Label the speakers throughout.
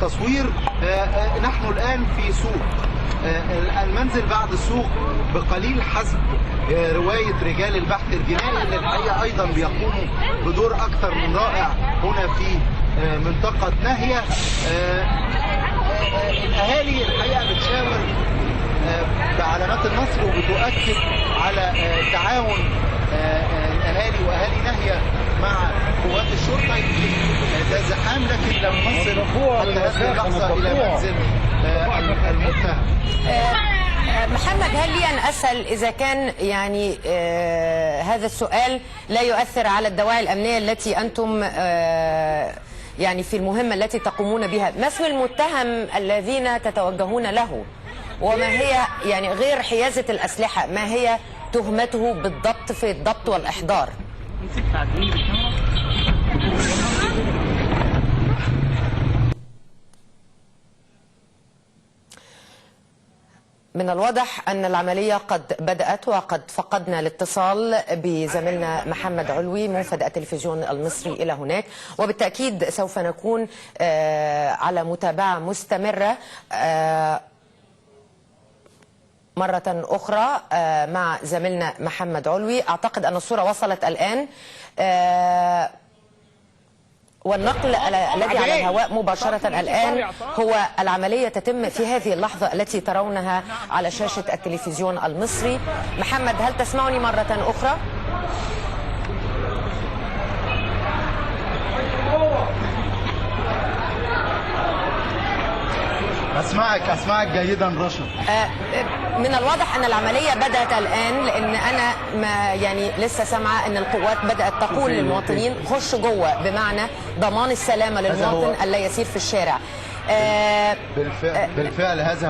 Speaker 1: التصوير. نحن الآن في سوق المنزل بعد السوق بقليل حسب رواية رجال البحث الجنائي اللي الحقيقة أيضا بيقوموا بدور أكثر من رائع هنا في منطقة ناهية. الأهالي الحقيقة بتشاور بعلامات النصر وبتؤكد على تعاون الأهالي وأهالي ناهية مع قوات الشرطة. ده زحام، لكن لو نصل حتى هذه اللحظة إلى منزل المتهم.
Speaker 2: محمد، هل لي أن أسأل إذا كان يعني هذا السؤال لا يؤثر على الدواعي الأمنية التي أنتم يعني في المهمة التي تقومون بها؟ ما اسم المتهم الذين تتوجهون له؟ وما هي يعني غير حيازة الأسلحة، ما هي تهمته بالضبط في الضبط والإحضار؟ من الواضح أن العملية قد بدأت وقد فقدنا الاتصال بزميلنا محمد علوي منفذ التلفزيون المصري إلى هناك، وبالتأكيد سوف نكون على متابعة مستمرة مرة أخرى مع زميلنا محمد علوي. أعتقد أن الصورة وصلت الآن، والنقل الذي على الهواء مباشرة الآن هو العملية تتم في هذه اللحظة التي ترونها على شاشة التلفزيون المصري. محمد، هل تسمعني مرة أخرى؟
Speaker 1: أسمعك جيدا رشا.
Speaker 2: من الواضح أن العملية بدأت الآن، لأن أنا ما يعني لسه سامعة أن القوات بدأت تقول للمواطنين خش جوه، بمعنى ضمان السلامة للمواطن ألا يسير في الشارع.
Speaker 1: بالفعل هذا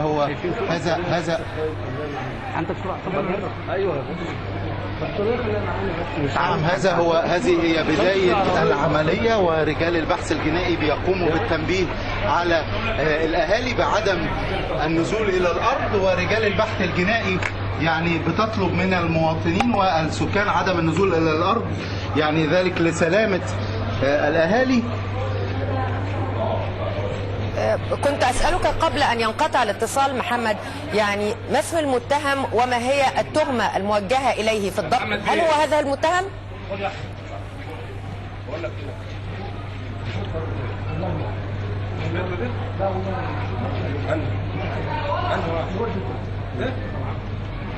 Speaker 1: هو هذه هي بداية العملية، ورجال البحث الجنائي بيقوموا بالتنبيه على الأهالي بعدم النزول إلى الأرض، ورجال البحث الجنائي يعني بتطلب من المواطنين والسكان عدم النزول إلى الأرض، يعني ذلك لسلامة الأهالي.
Speaker 2: كنت أسألك قبل أن ينقطع الاتصال محمد، يعني ما اسم المتهم وما هي التهمة الموجهة إليه في الضبط؟ هل هو هذا المتهم؟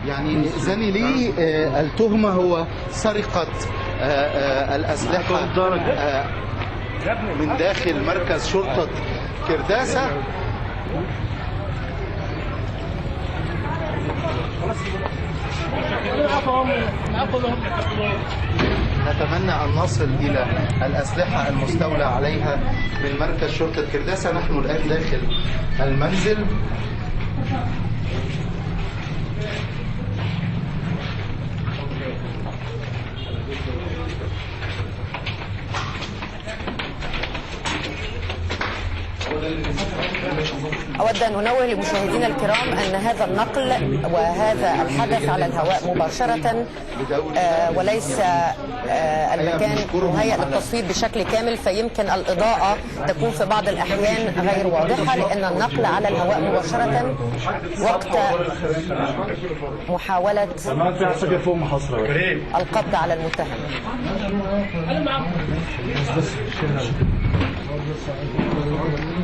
Speaker 1: يعني إذن لي التهمة هو سرقة الأسلحة من داخل مركز شرطة كرداسة. نتمنى أن نصل إلى الأسلحة المستولى عليها من مركز شرطة كرداسة. نحن الآن داخل المنزل.
Speaker 2: أود أن أنوه لمشاهدينا الكرام أن هذا النقل وهذا الحدث على الهواء مباشرة، وليس المكان مهيأ للتصوير بشكل كامل، فيمكن الإضاءة تكون في بعض الأحيان غير واضحة، لأن النقل على الهواء مباشرة وقت محاولة القبض على المتهم.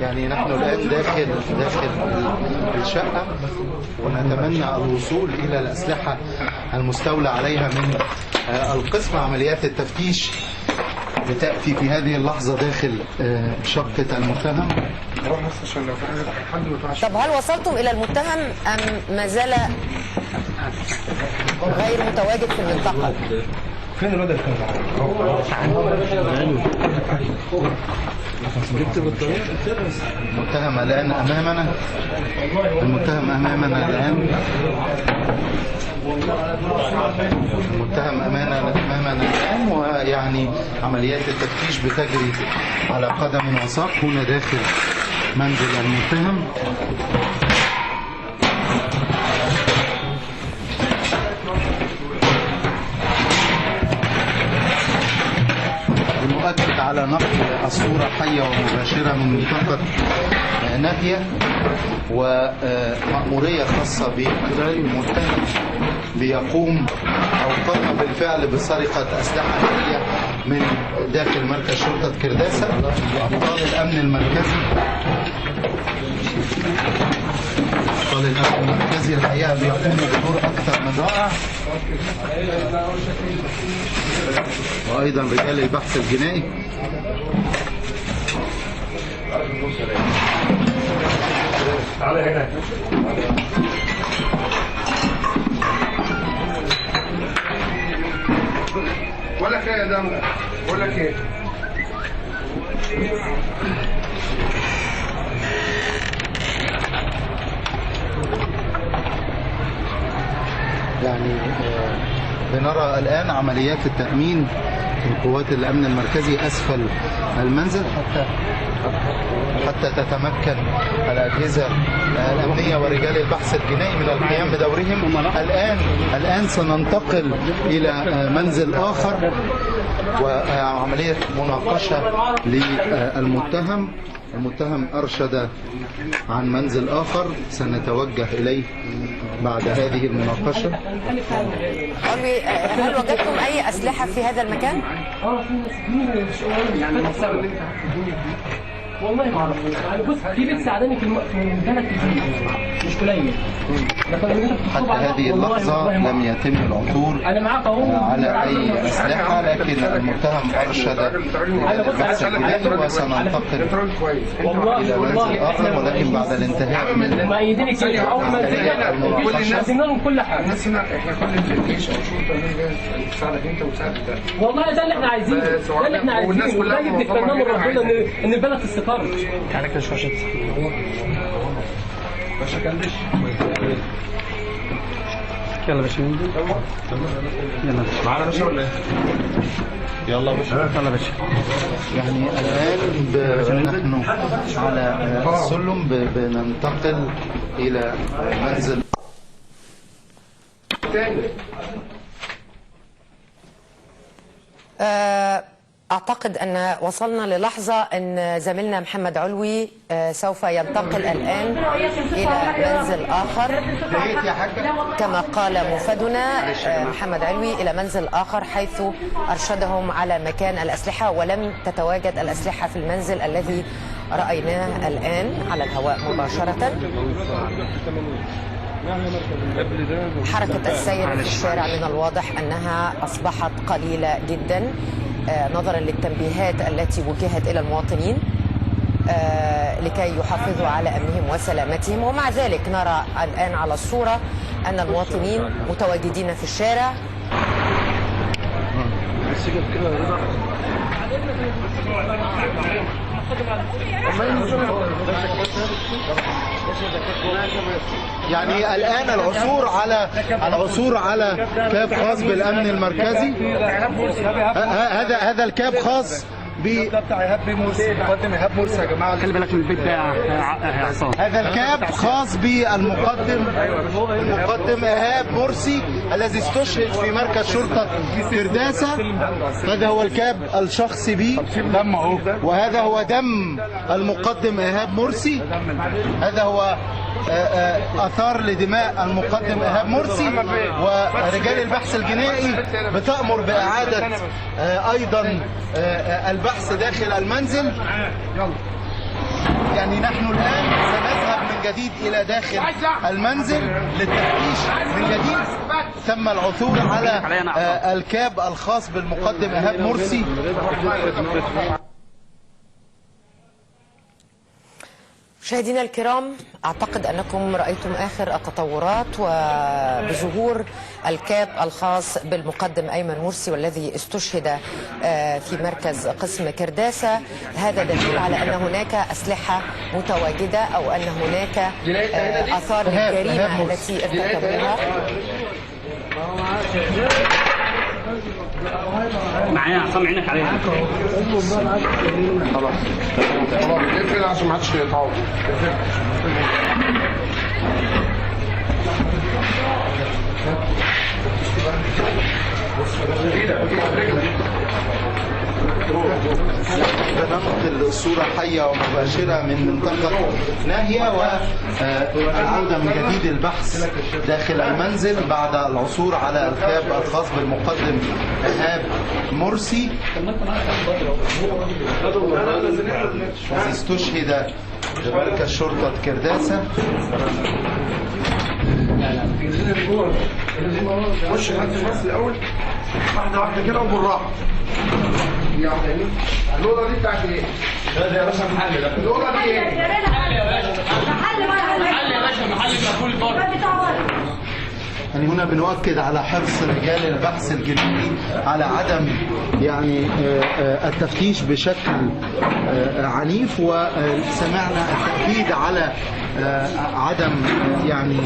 Speaker 1: يعني نحن الآن داخل الشقة، ونتمنى الوصول إلى الأسلحة المستولى عليها من القسم. عمليات التفتيش بتأتي في هذه اللحظة داخل شقة المتهم.
Speaker 2: طب هل وصلتم إلى المتهم أم ما زال غير متواجد في المنطقة؟
Speaker 3: فين الواد
Speaker 1: المتهم الآن أمامنا. المتهم أمامنا الآن. المتهم أمامنا الآن، ويعني عمليات التفتيش بتجري على قدم وساق هنا داخل منزل المتهم. المؤكد على نقل الصورة حية ومباشرة من منطقة ناحية، ومأمورية خاصة بالمتهم بيقوم أو قام بالفعل بسرقة أسلحة نارية من داخل مركز شرطة كرداسة. أبطال الأمن المركزي الحقيقة بيقوموا بدور أكثر من رائع، وأيضا رجال البحث الجنائي.
Speaker 3: بقول لك ايه يا دم، بقول لك ايه،
Speaker 1: يعني بنرى الآن عمليات التأمين من قوات الأمن المركزي أسفل المنزل حتى تتمكن الأجهزة الأمنية ورجال البحث الجنائي من القيام بدورهم. الآن سننتقل إلى منزل آخر وعملية مناقشة للمتهم. المتهم أرشد عن منزل آخر سنتوجه إليه بعد هذه المناقشة.
Speaker 2: هل وجدتم أي أسلحة في هذا المكان؟
Speaker 4: والله ما اعرف. يعني بص، في بيت ساعدني في البلد كتير مش قليل.
Speaker 1: حتى هذه اللحظة لم يتم العثور على أي أسلحة، لكن المتهم أرشد إلى البحث الجنائي وسننتقل إلى منزل آخر، ولكن بعد الانتهاء من
Speaker 4: مؤيدين كتير أول ما نزلنا لهم كل حاجة.
Speaker 3: احنا كل الجيش او شرطه تساعدك انت وتساعد
Speaker 4: والله ده اللي احنا عايزينه، ده اللي احنا عايزينه، وده اللي بنتمناه من ربنا إن البلد تستقر.
Speaker 3: عليك شاشة باشا كندش.
Speaker 5: يلا باشا ننزل. يلا
Speaker 3: معانا باشا ولا ايه؟
Speaker 5: يلا باشا. يلا باشا.
Speaker 1: يعني الآن نحن على السلم بننتقل إلى منزل
Speaker 2: أعتقد أن وصلنا للحظة أن زميلنا محمد علوي سوف ينتقل الآن إلى منزل آخر كما قال مفادنا محمد علوي، إلى منزل آخر حيث أرشدهم على مكان الأسلحة، ولم تتواجد الأسلحة في المنزل الذي رأيناه الآن على الهواء مباشرة. حركة السير في الشارع من الواضح أنها أصبحت قليلة جدا نظرا للتنبيهات التي وجهت إلى المواطنين لكي يحافظوا على أمنهم وسلامتهم، ومع ذلك نرى الآن على الصورة أن المواطنين متواجدين في الشارع.
Speaker 1: يعني الآن العثور على كاب خاص بالأمن المركزي. هذا الكاب خاص
Speaker 3: بتاع ايهاب مرسي، مقدم ايهاب مرسي يا جماعه.
Speaker 5: خلي بالك من البيت ده يا عصام.
Speaker 1: هذا الكاب خاص بالمقدم ايهاب مرسي الذي استشهد في مركز شرطه كرداسه. هذا هو الكاب الشخصي به، وهذا هو دم المقدم ايهاب مرسي. هذا هو اثار لدماء المقدم ايهاب مرسي، ورجال البحث الجنائي بتأمر بإعادة ايضا البحث داخل المنزل. يعني نحن الآن سنذهب من جديد إلى داخل المنزل للتفتيش من جديد. تم العثور على الكاب الخاص بالمقدم ايهاب مرسي.
Speaker 2: مشاهدينا الكرام، أعتقد أنكم رأيتم آخر التطورات وبظهور الكاب الخاص بالمقدم أيمن مرسي والذي استشهد في مركز قسم كرداسة. هذا دليل على أن هناك أسلحة متواجدة أو أن هناك آثار الجريمة التي ارتكبوها.
Speaker 5: معايا عصام، عينك عليها.
Speaker 3: خلاص اقفل عشان ما حدش يتعوض. بص
Speaker 1: بننقل الصورة حية ومباشرة من منطقة ناهية والعودة من جديد البحث داخل المنزل بعد العثور على الكاب الخاص بالمقدم إيهاب مرسي الذي استشهد بمركز شرطة كرداسة.
Speaker 3: خش حد بس الاول واحده واحده كده وبالراحه. يعني الاوضه دي بتاعت ايه؟ ده يا باشا محل. ده الاوضه دي ايه؟ محل يا باشا. محل يا باشا. محل مقفول بره.
Speaker 1: يعني هنا بنؤكد على حرص رجال البحث الجنائي على عدم يعني التفتيش بشكل عنيف، وسمعنا التأكيد على عدم يعني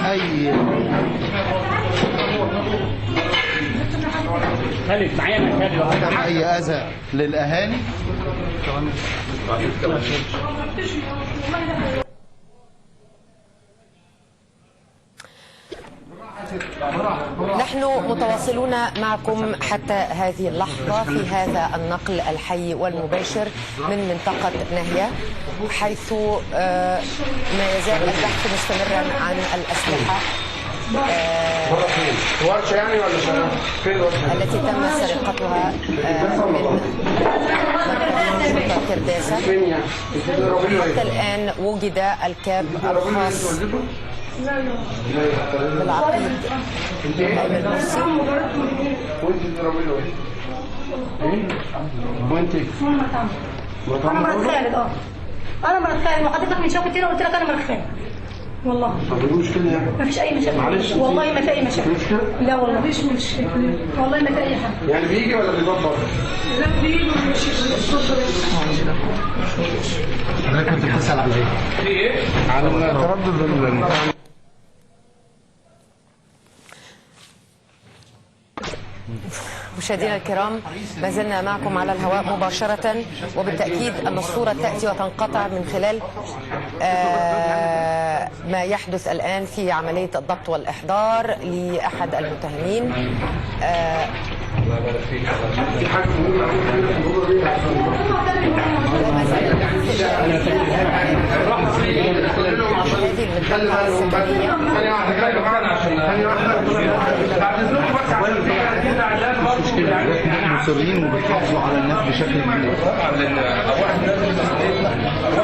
Speaker 1: أي عدم أي أذى للأهالي.
Speaker 2: نحن متواصلون معكم حتى هذه اللحظة في هذا النقل الحي والمباشر من منطقة ناهية، حيث ما يزال البحث مستمرا عن الأسلحة
Speaker 3: ورشه يعني ولا شغال؟ فين الورشه؟
Speaker 2: التي تم سرقتها من شرطة كرداسة. حتى الآن وجد الكاب الخاص بالعقيد إيهاب مرسي.
Speaker 3: وانت
Speaker 6: انا مرات خالد. انا مرات خالد وحضرتك من شوكة هنا قلت لك انا مرات خالد. والله
Speaker 3: في مشكله يعني؟
Speaker 6: ما فيش اي مشاكل.
Speaker 3: معلش
Speaker 6: والله ما في اي مشاكل. لا والله ما فيش مشكله. والله ما في اي حاجه.
Speaker 3: يعني بيجي ولا بيضرب بره؟
Speaker 6: لا بيجي ومش
Speaker 1: حضرتك كنت بتسأل على ايه؟
Speaker 3: في ايه؟ على تردد
Speaker 2: مشاهدينا الكرام، ما زلنا معكم على الهواء مباشرة، وبالتأكيد أن الصورة تأتي وتنقطع من خلال ما يحدث الآن في عملية الضبط والإحضار لأحد المتهمين.
Speaker 3: في حاجه
Speaker 2: هذه المنطقة السكنية.
Speaker 1: مصرين وبيحافظوا على الناس بشكل كبير.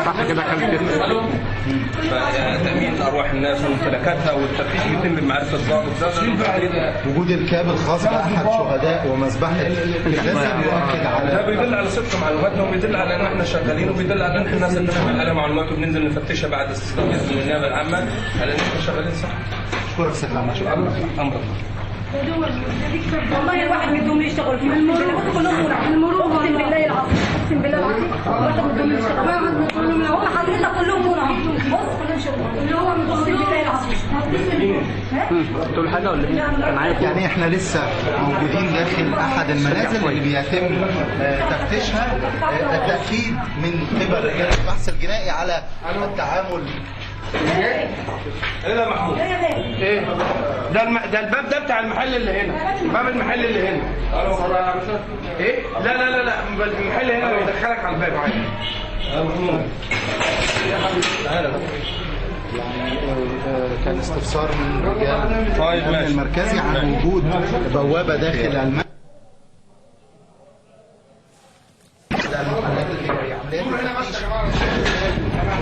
Speaker 5: صح كده
Speaker 7: تأمين أرواح الناس وممتلكاتها والتفتيش يتم بمعرفة الضابط.
Speaker 1: وجود الكاب الخاص بأحد شهداء ومذبحة كرداسة بيؤكد
Speaker 7: ده
Speaker 1: على
Speaker 7: بيدل على صدق معلوماتنا وبيدل على ان احنا شغالين وبيدل على ان احنا الناس اللي بنعمل عليها معلومات وبننزل نفتشها بعد استخدام من النيابه العامه على ان احنا شغالين صح.
Speaker 1: أشكرك سيدنا.
Speaker 7: امرك.
Speaker 6: والله الواحد منهم يشتغل في المرور كلهم اقسم بالله العظيم. اقسم بالله العظيم واحد منهم يشتغل. هو حضرتك كلهم بص اللي هو اقسم بالله العظيم.
Speaker 5: تقول حاجه ولا ايه؟ معاك
Speaker 1: يعني احنا لسه موجودين داخل احد المنازل اللي بيتم تفتيشها. التأكيد من قبل رجال البحث الجنائي على التعامل.
Speaker 3: ايه ده محمود؟ ايه؟ ده الباب ده بتاع المحل اللي هنا، باب المحل اللي هنا. ايه؟ لا لا لا لا المحل هنا بيدخلك على الباب عادي.
Speaker 1: كان استفسار من رجال الأمن المركزي عن وجود بوابة داخل المنزل.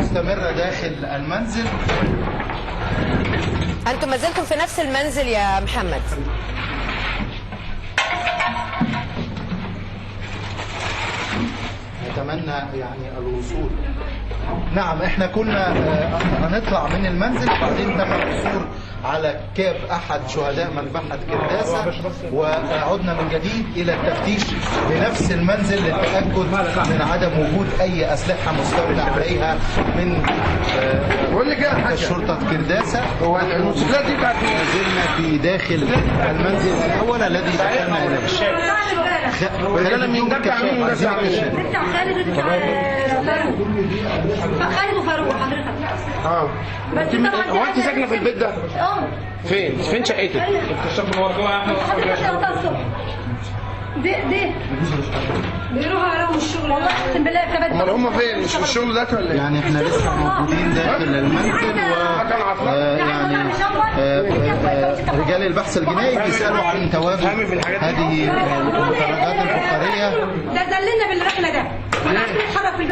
Speaker 1: مستمرة داخل المنزل.
Speaker 2: أنتم ما زلتم في نفس المنزل يا محمد؟
Speaker 1: نتمنى يعني الوصول. نعم احنا كنا هنطلع من المنزل وبعدين تم الوصول على كاب احد شهداء مذبحة كرداسة وعدنا من جديد الى التفتيش بنفس المنزل للتأكد من عدم وجود اي اسلحة مستولى عليها من شرطة كرداسة.
Speaker 3: هو الموتوسيكلات دي بتاعت
Speaker 1: زلنا في داخل المنزل الاول الذي دخلنا اليه.
Speaker 3: خلينا من ده بتاع مين وده بتاع مين؟
Speaker 6: بتاع خالد وبتاع فاروق. خالد وفاروق حضرتك. بس
Speaker 3: هو انت ساكنه في البيت ده؟
Speaker 6: اه.
Speaker 3: فين شقتك؟
Speaker 7: الشاب الموضوع احنا
Speaker 6: دي بيروحوا عليهم الشغل والله اقسم بالله كبد.
Speaker 3: امال هم فين؟ مش في الشغل ده ولا ايه؟
Speaker 1: يعني احنا لسه موجودين داخل المنزل و يعني رجال البحث الجنائي بيسالوا عن تواجد هذه الدراجات البخاريه.
Speaker 6: ده دلنا بالرحله ده.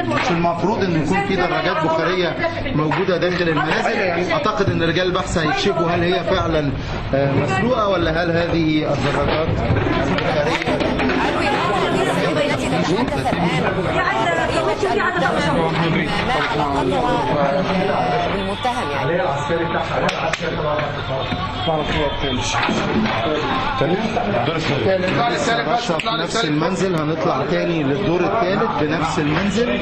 Speaker 1: مش المفروض ان يكون في دراجات بخاريه موجوده داخل المنازل؟ اعتقد ان رجال البحث هيكشفوا هل هي فعلا مسروقه ولا هل هذه الدراجات البخاريه
Speaker 2: التي تتحدث الآن ما علاقتها بالمتهم يعني.
Speaker 1: في نفس المنزل، هنطلع تاني للدور الثالث بنفس المنزل.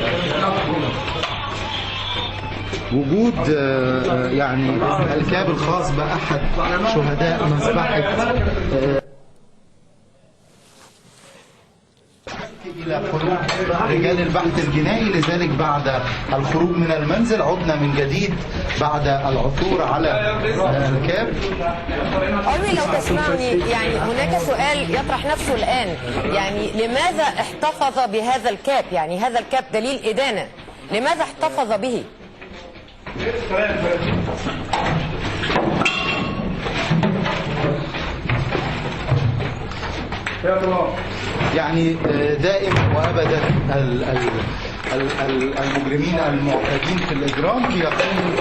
Speaker 1: وجود يعني الكاب الخاص بأحد شهداء مذبحة إلى خروج رجال البحث الجنائي، لذلك بعد الخروج من المنزل عدنا من جديد بعد العثور على الكاب.
Speaker 2: أروي لو تسمعني، يعني هناك سؤال يطرح نفسه الآن، يعني لماذا احتفظ بهذا الكاب؟ يعني هذا الكاب دليل إدانة، لماذا احتفظ به؟
Speaker 1: يعني دائما وابدا المجرمين المعتدين في الاجرام يقوموا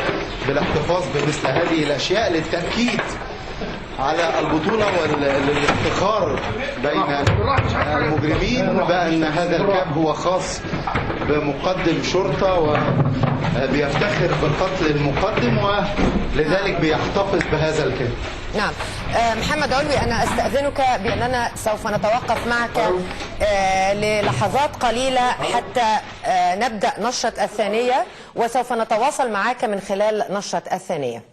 Speaker 1: بالاحتفاظ بمثل هذه الاشياء للتاكيد على البطوله والافتخار بين المجرمين بان هذا الكاب هو خاص بمقدم شرطه وبيفتخر بقتل المقدم، ولذلك بيحتفظ بهذا الكاب.
Speaker 2: نعم. محمد علوي، أنا أستأذنك بأننا سوف نتوقف معك للحظات قليلة حتى نبدأ نشرة الثانية، وسوف نتواصل معك من خلال نشرة الثانية.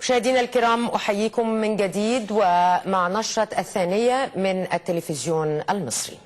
Speaker 2: مشاهدينا الكرام، أحييكم من جديد ومع نشرة الثانية من التلفزيون المصري.